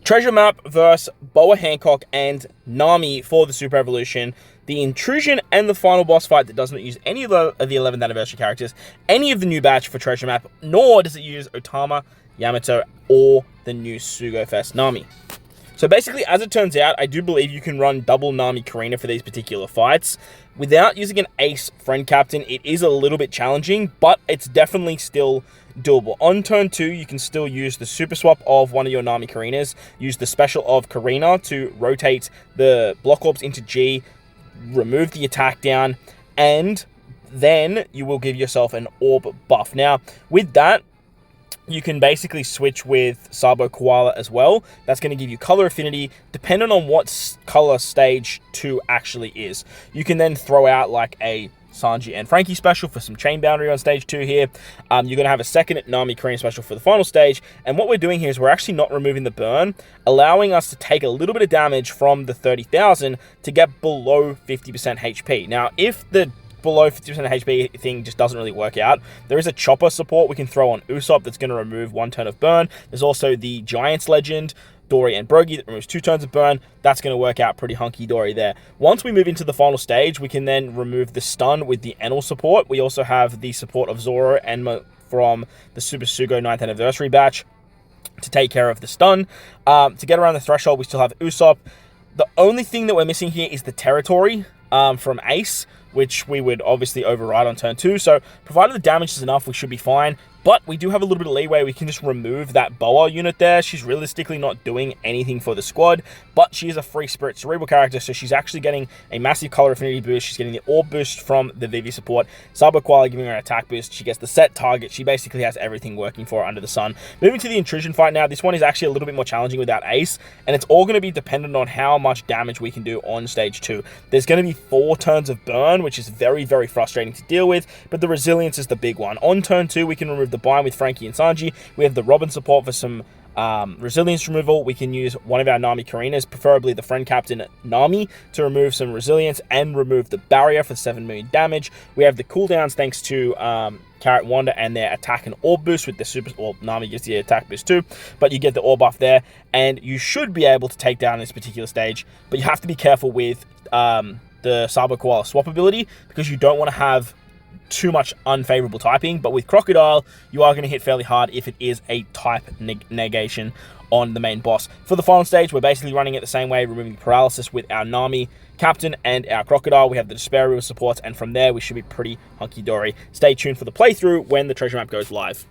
Treasure Map versus Boa Hancock and Nami for the Super Evolution. The Intrusion and the final boss fight that does not use any of the 11th anniversary characters, any of the new batch for Treasure Map, nor does it use Otama, Yamato, or the new Sugo Fest Nami. So basically, as it turns out, I do believe you can run double Nami Karina for these particular fights. Without using an ace friend captain, it is a little bit challenging, but it's definitely still doable. On turn 2, you can still use the super swap of one of your Nami Karinas, use the special of Karina to rotate the block orbs into G, remove the attack down, and then you will give yourself an orb buff. Now, with that, you can basically switch with Sabo Koala as well. That's going to give you color affinity, depending on what color stage 2 actually is. You can then throw out like a Sanji and Frankie special for some chain boundary on stage 2 here. You're going to have a second Nami Korean special for the final stage. And what we're doing here is we're actually not removing the burn, allowing us to take a little bit of damage from the 30,000 to get below 50% HP. Now, if the below 50% HP thing just doesn't really work out, there is a chopper support we can throw on Usopp that's going to remove 1 turn of burn. There's also the Giants Legend, Dory and Brogy, that removes 2 turns of burn. That's going to work out pretty hunky-dory there. Once we move into the final stage, we can then remove the stun with the Enel support. We also have the support of Zoro and from the Super Sugo 9th anniversary batch to take care of the stun. To get around the threshold, we still have Usopp. The only thing that we're missing here is the territory from Ace, which we would obviously override on turn 2. So, provided the damage is enough, we should be fine. But we do have a little bit of leeway. We can just remove that Boa unit there. She's realistically not doing anything for the squad, but she is a free Spirit Cerebral character, so she's actually getting a massive color affinity boost. She's getting the orb boost from the Vivi support. Sabo Koala giving her an attack boost. She gets the set target. She basically has everything working for her under the sun. Moving to the Intrusion fight now. This one is actually a little bit more challenging without Ace, and it's all going to be dependent on how much damage we can do on stage 2. There's going to be 4 turns of burn, which is very, very frustrating to deal with, but the resilience is the big one. On turn 2, we can remove the bind with Frankie and Sanji. We have the Robin support for some resilience removal. We can use one of our Nami Karinas, preferably the friend captain Nami, to remove some resilience and remove the barrier for 7 million damage. We have the cooldowns thanks to Carrot Wanda and their attack and orb boost with the super, well, Nami gets the attack boost too, but you get the orb buff there, and you should be able to take down this particular stage, but you have to be careful with the Sabo Koala swap ability, because you don't want to have too much unfavorable typing. But with Crocodile, you are going to hit fairly hard if it is a type negation on the main boss. For the final stage, we're basically running it the same way, removing paralysis with our Nami Captain and our Crocodile. We have the Despair River supports, and from there we should be pretty hunky-dory. Stay tuned for the playthrough when the treasure map goes live.